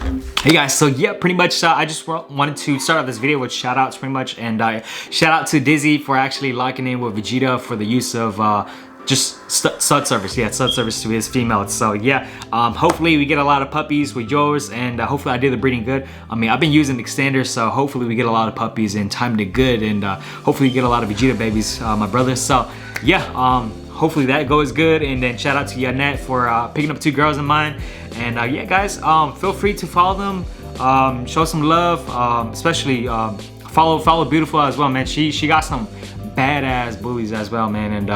Hey guys, so yeah, pretty much I just wanted to start off this video with shout outs pretty much, and shout out to Dizzy for actually locking in with Vegeta for the use of just stud service, yeah, stud service to his females. So yeah, hopefully we get a lot of puppies with yours, and hopefully I did the breeding good. I mean, I've been using extenders, so hopefully we get a lot of puppies and timed it good, and hopefully we get a lot of Vegeta babies, my brother. So yeah, hopefully that goes good. And then shout out to Yanette for picking up 2 girls of mine. And yeah, guys, feel free to follow them, show some love, especially follow Beautiful as well, man. She got some badass bullies as well, man. And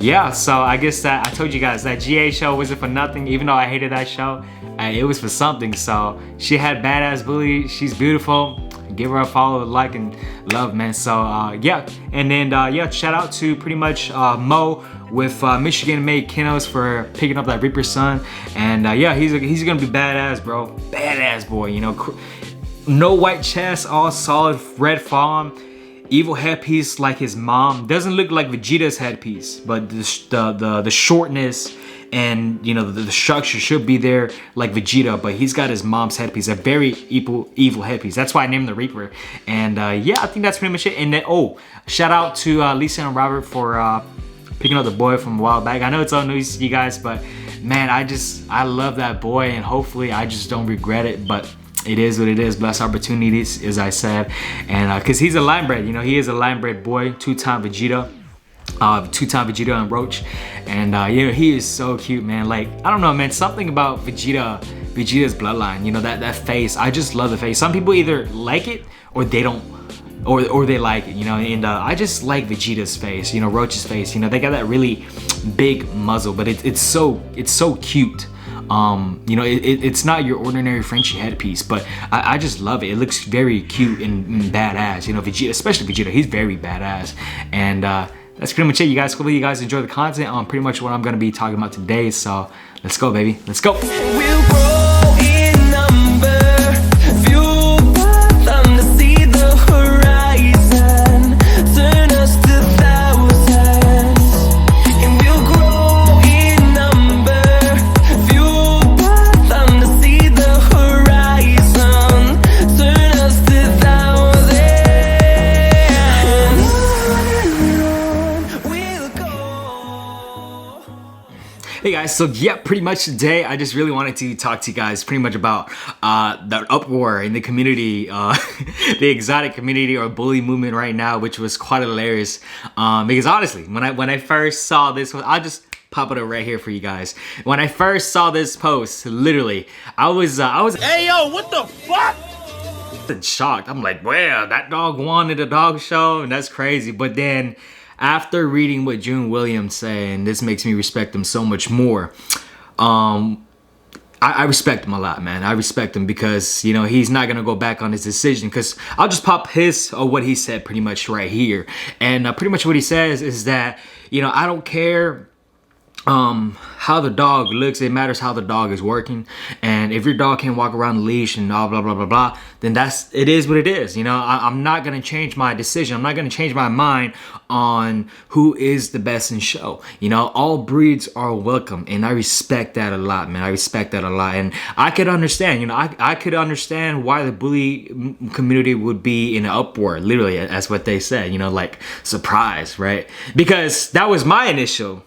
yeah, so I guess that I told you guys that GA show wasn't for nothing. Even though I hated that show, it was for something. So she had badass bullies. She's beautiful. Give her a follow, like, and love, man. So yeah, and then yeah, shout out to pretty much Mo with Michigan-made Kennels for picking up that Reaper son. And yeah, he's gonna be badass, bro. Badass boy, you know. No white chest, all solid red fawn. Evil headpiece like his mom. Doesn't look like Vegeta's headpiece, but the shortness and, you know, the structure should be there like Vegeta, but he's got his mom's headpiece, a very evil headpiece. That's why I named the Reaper. And yeah, I think that's pretty much it. And then, oh, shout out to Lisa and Robert for picking up the boy from a while back. I know it's all news to you guys, but man, I love that boy, and hopefully I just don't regret it. But it is what it is. Blessed opportunities, as I said. And because he's a line bred, you know, he is a line bred boy, 2-time Vegeta. 2-time Vegeta and Roach. And you know, he is so cute, man. Like, I don't know, man, something about Vegeta's bloodline, you know, that face. I just love the face. Some people either like it or they don't, or they like it, you know. And I just like Vegeta's face, you know, Roach's face. You know, they got that really big muzzle, but it's so cute. You know, it's not your ordinary Frenchie headpiece, but I just love it. It looks very cute and badass, you know. Vegeta, especially Vegeta, he's very badass. And that's pretty much it, you guys. Hopefully you guys enjoy the content on pretty much what I'm gonna be talking about today. So let's go, baby. Let's go. We'll grow in number, fuel them to see the horizon, turn us to thousands. And we'll grow in number, fuel them to see the horizon, turn us to thousands. We'll go. Hey guys, so yeah, pretty much today I just really wanted to talk to you guys pretty much about the uproar in the community, the exotic community or bully movement right now, which was quite hilarious. Because honestly, when I first saw this, I'll just pop it up right here for you guys. When I first saw this post, literally, I was Hey yo, what the fuck? shocked. I'm like, well, that dog wanted a dog show, and that's crazy. But then after reading what June Williams said, and this makes me respect him so much more. I respect him a lot, man. I respect him because, you know, he's not gonna go back on his decision. Because I'll just pop his or what he said pretty much right here. And pretty much what he says is that, you know, I don't care how the dog looks, it matters how the dog is working. And if your dog can't walk around the leash and blah blah blah blah blah, then it is what it is. You know, I'm not gonna change my decision. I'm not gonna change my mind on who is the best in show. You know, all breeds are welcome, and I respect that a lot, man. I respect that a lot. And I could understand, you know, I could understand why the bully community would be in an uproar. Literally, that's what they said, you know, like surprise, right? Because that was my initial,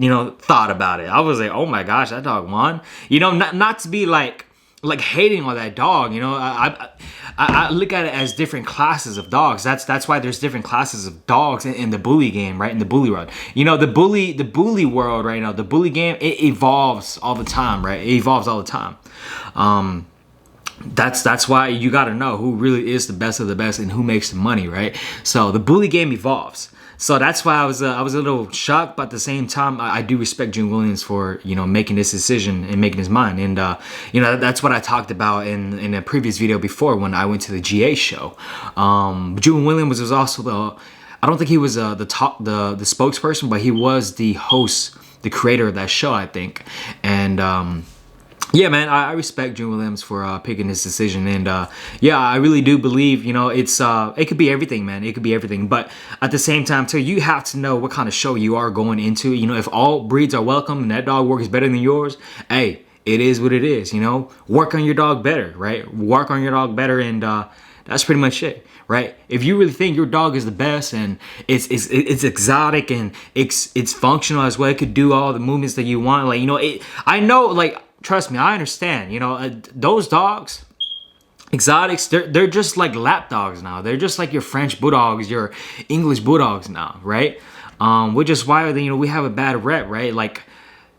you know, thought about it. I was like, oh my gosh, that dog won. You know, not to be like hating on that dog. You know, I look at it as different classes of dogs. That's why there's different classes of dogs in the bully game, right? In the bully world. You know, the bully world right now, the bully game, it evolves all the time, right? It evolves all the time. That's why you got to know who really is the best of the best and who makes the money, right? So the bully game evolves. So that's why I was a little shocked, but at the same time, I do respect June Williams for, you know, making this decision and making his mind. And you know, that's what I talked about in a previous video before when I went to the GA show. June Williams was also I don't think he was the spokesperson, but he was the host, the creator of that show, I think. And yeah, man, I respect June Williams for picking this decision. And yeah, I really do believe, you know, it could be everything, man. It could be everything. But at the same time, too, you have to know what kind of show you are going into. You know, if all breeds are welcome and that dog works better than yours, hey, it is what it is, you know. Work on your dog better, right? Work on your dog better, and that's pretty much it, right? If you really think your dog is the best and it's exotic and it's functional as well, it could do all the movements that you want, like, you know, I know, like, trust me, I understand, you know, those dogs, exotics, they're just like lap dogs now. They're just like your French bulldogs, your English bulldogs now, right? Which is why, you know, we have a bad rep, right? Like,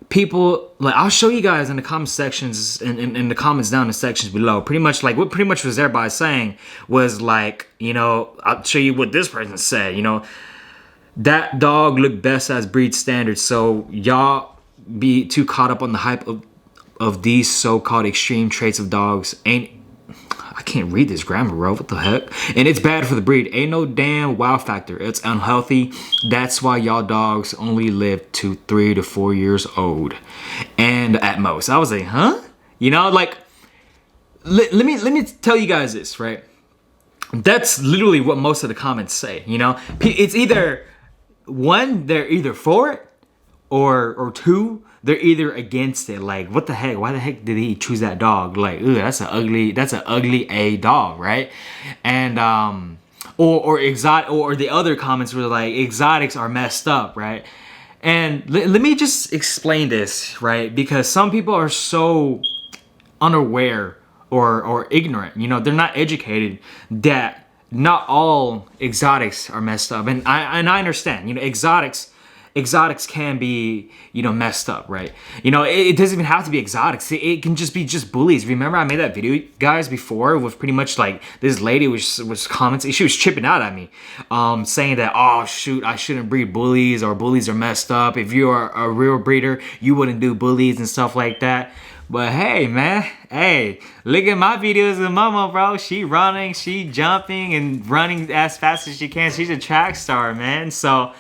people, like, I'll show you guys in the comment sections, in the comments down in the sections below, pretty much like what pretty much was everybody saying was like, you know, I'll show you what this person said, you know, that dog looked best as breed standards, so y'all be too caught up on the hype of these so-called extreme traits of dogs. I can't read this grammar, bro. What the heck? And it's bad for the breed. Ain't no damn wow factor. It's unhealthy. That's why y'all dogs only live to 3 to 4 years old, and at most. I was like, huh? You know, like, let me tell you guys this, right? That's literally what most of the comments say. You know, it's either one, they're either for it, or two, they're either against it. Like, what the heck? Why the heck did he choose that dog? Like, ooh, that's an ugly A dog, right? And or the other comments were like, exotics are messed up, right? And let me just explain this, right? Because some people are so unaware or ignorant, you know, they're not educated, that not all exotics are messed up. And I understand, you know, exotics can be, you know, messed up, right? You know, it doesn't even have to be exotics. It can just be bullies. Remember I made that video, guys, before, with pretty much like this lady was commenting. She was tripping out at me, saying that, oh shoot, I shouldn't breed bullies, or bullies are messed up. If you are a real breeder, you wouldn't do bullies and stuff like that. But hey, man, hey, look at my videos of Momo, bro. She running, she jumping and running as fast as she can. She's a track star, man. So,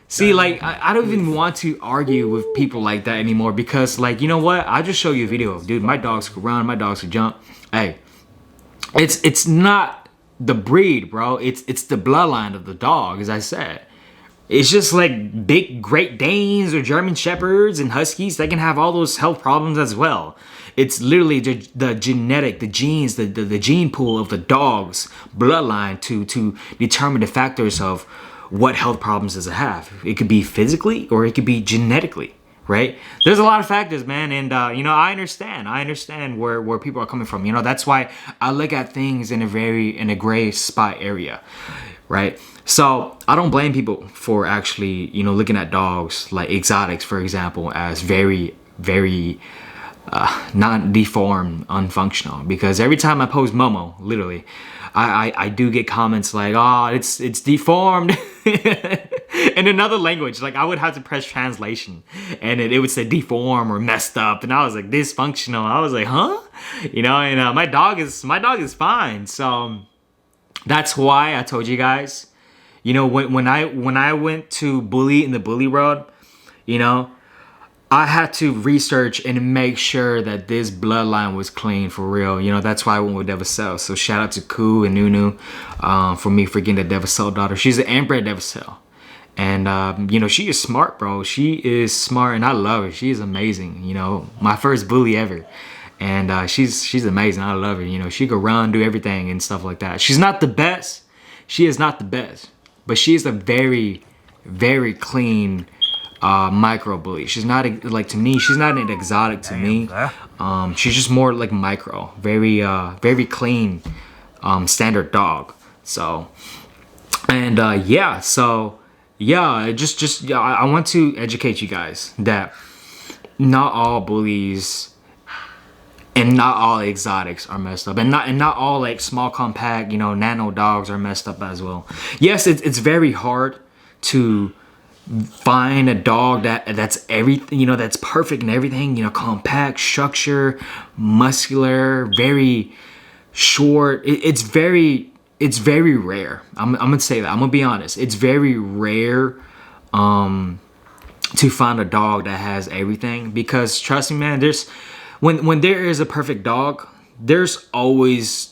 see, like, I don't even want to argue with people like that anymore, because, like, you know what? I just show you a video of, dude, my dogs could run, my dogs could jump. Hey, it's not the breed, bro. It's the bloodline of the dog, as I said. It's just like big Great Danes or German Shepherds and Huskies, they can have all those health problems as well. It's literally the genetic, the genes, the gene pool of the dog's bloodline to determine the factors of what health problems does it have. It could be physically or it could be genetically, right? There's a lot of factors, man, and you know, I understand where people are coming from. You know, that's why I look at things in a gray spot area, right? So I don't blame people for actually, you know, looking at dogs like exotics, for example, as very not deformed, unfunctional, because every time I post Momo, literally, I do get comments like, oh, it's deformed in another language. Like, I would have to press translation and it would say deform or messed up, and I was like, dysfunctional. I was like, huh? You know, and my dog is fine. So that's why I told you guys, you know, when I went to bully in the bully world, you know, I had to research and make sure that this bloodline was clean for real. You know, that's why I went with Devacel. So shout out to Koo and Nunu for me for getting the Devacel daughter. She's an inbred Devacel. And, you know, she is smart, bro. She is smart, and I love her. She is amazing. You know, my first bully ever. And she's amazing. I love her. You know, she could run, do everything and stuff like that. She's not the best. She is not the best. But she is a very, very clean micro bully. She's not, like, to me, she's not an exotic to me. She's just more like micro. Very, very clean, standard dog. So, and yeah, so yeah, just I want to educate you guys that not all bullies and not all exotics are messed up, and not all like small compact, you know, nano dogs are messed up as well. Yes, it's very hard to find a dog that's everything, you know, that's perfect and everything, you know, compact, structure, muscular, very short. It's very rare. I'm gonna say that. I'm gonna be honest. It's very rare to find a dog that has everything, because trust me, man, there's when there is a perfect dog, there's always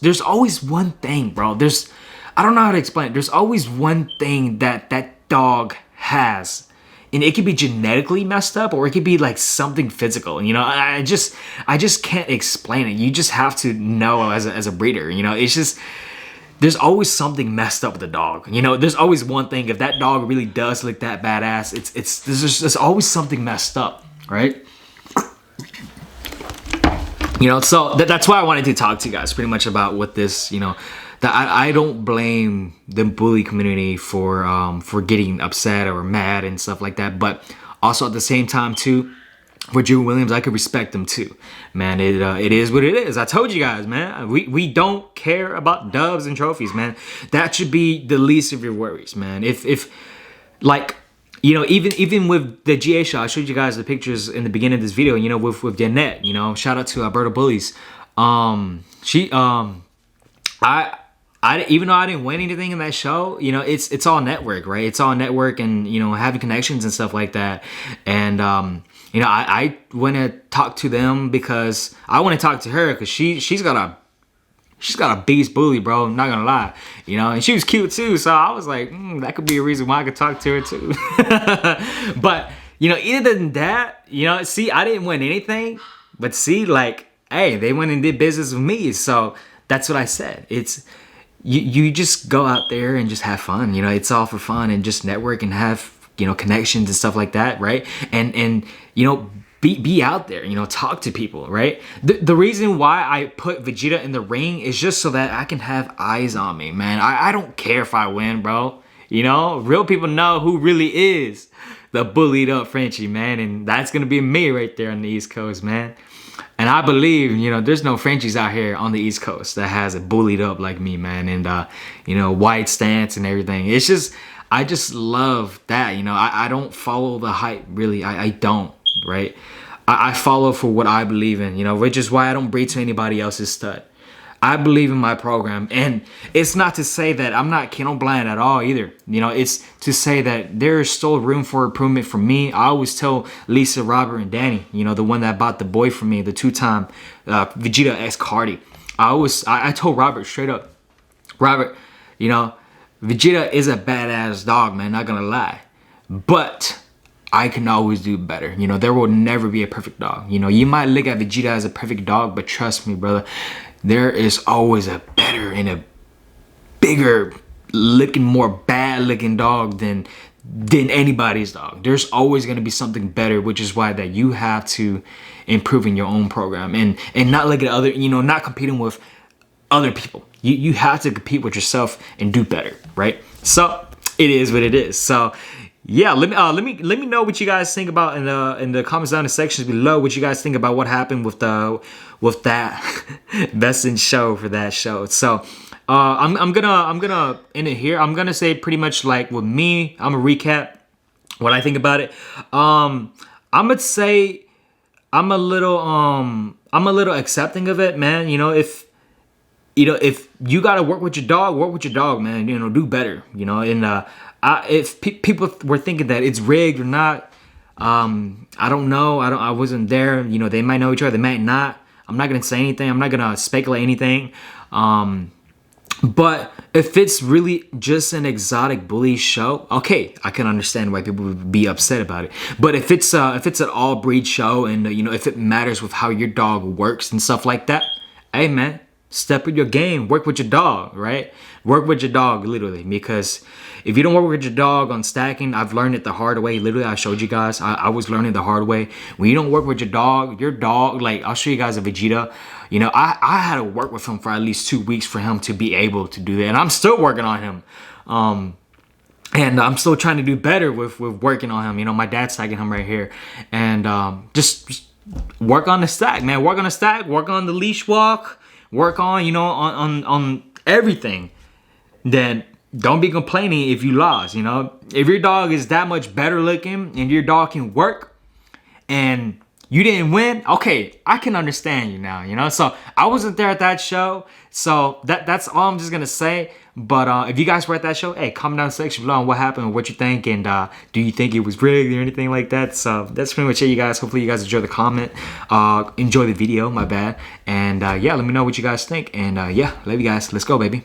one thing, bro. I don't know how to explain it. There's always one thing that dog has and it could be genetically messed up, or it could be like something physical. You know, I just can't explain it. You just have to know as a breeder. You know, it's just, there's always something messed up with the dog. You know, there's always one thing. If that dog really does look that badass, there's always something messed up, right? You know, so that's why I wanted to talk to you guys pretty much about what this, you know, that I don't blame the bully community for getting upset or mad and stuff like that. But also at the same time too, for Drew Williams, I could respect them too, man. It is what it is. I told you guys, man. We don't care about dubs and trophies, man. That should be the least of your worries, man. If like, you know, even with the GA show, I showed you guys the pictures in the beginning of this video. You know, with Jeanette. You know, shout out to Birdie Bullies. I even though I didn't win anything in that show, you know, it's all network, right? It's all network and, you know, having connections and stuff like that. And you know, I want to talk to them because I want to talk to her because she's got a beast bully, bro. I'm not gonna lie, you know, and she was cute too. So I was like, that could be a reason why I could talk to her too. But you know, other than that, you know, see, I didn't win anything, but see, like, hey, they went and did business with me. So that's what I said. It's you just go out there and just have fun. You know, it's all for fun and just network and have, you know, connections and stuff like that, right? And you know, be out there, you know, talk to people, right? The reason why I put Vegeta in the ring is just so that I can have eyes on me, man. I don't care if I win, bro. You know, real people know who really is the bullied up Frenchie, man. And that's gonna be me right there on the East Coast, man. And I believe, you know, there's no Frenchies out here on the East Coast that has it bullied up like me, man. And you know, white stance and everything. It's just, I just love that, you know. I don't follow the hype, really. I don't, right? I follow for what I believe in, you know, which is why I don't breed to anybody else's stud. I believe in my program, and it's not to say that I'm not kennel blind at all either. You know, it's to say that there is still room for improvement for me. I always tell Lisa, Robert, and Danny, you know, the one that bought the boy for me, the two-time Vegeta X Cardi. I told Robert straight up, Robert, you know, Vegeta is a badass dog, man, not gonna lie. But I can always do better. You know, there will never be a perfect dog. You know, you might look at Vegeta as a perfect dog, but trust me, brother, there is always a better and a bigger looking, more bad looking dog than anybody's dog. There's always going to be something better, which is why that you have to improve in your own program and not look at other, you know, not competing with other people. You have to compete with yourself and do better, right? So it is what it is. So yeah, let me know what you guys think about in the comments down in the sections below. What you guys think about what happened with that best in show for that show. So I'm gonna end it here. I'm gonna say pretty much like with me, I'm gonna recap what I think about it. I'm gonna say I'm a little accepting of it, man. You know, if you gotta work with your dog, man. You know, do better. You know, and if people were thinking that it's rigged or not, I don't know. I wasn't there. You know, they might know each other, they might not. I'm not gonna say anything. I'm not gonna speculate anything. But if it's really just an exotic bully show, okay, I can understand why people would be upset about it. But if it's an all breed show, and you know, if it matters with how your dog works and stuff like that, hey man, step up your game, work with your dog, right? Work with your dog, literally, because if you don't work with your dog on stacking, I've learned it the hard way. Literally, I showed you guys. I was learning the hard way. When you don't work with your dog, like, I'll show you guys a Vegeta. You know, I had to work with him for at least 2 weeks for him to be able to do that. And I'm still working on him. And I'm still trying to do better with working on him. You know, my dad's stacking him right here. And just work on the stack, man. Work on the stack. Work on the leash walk. Work on, you know, on everything. Then don't be complaining if you lost, you know. If your dog is that much better looking and your dog can work and you didn't win, okay, I can understand you now, you know. So I wasn't there at that show, so that's all I'm just gonna say. But if you guys were at that show, hey, comment down in the section below on what happened and what you think, and do you think it was rigged or anything like that. So that's pretty much it, you guys. Hopefully you guys enjoy the comment, enjoy the video, my bad. And yeah, let me know what you guys think. And yeah, love you guys. Let's go, baby.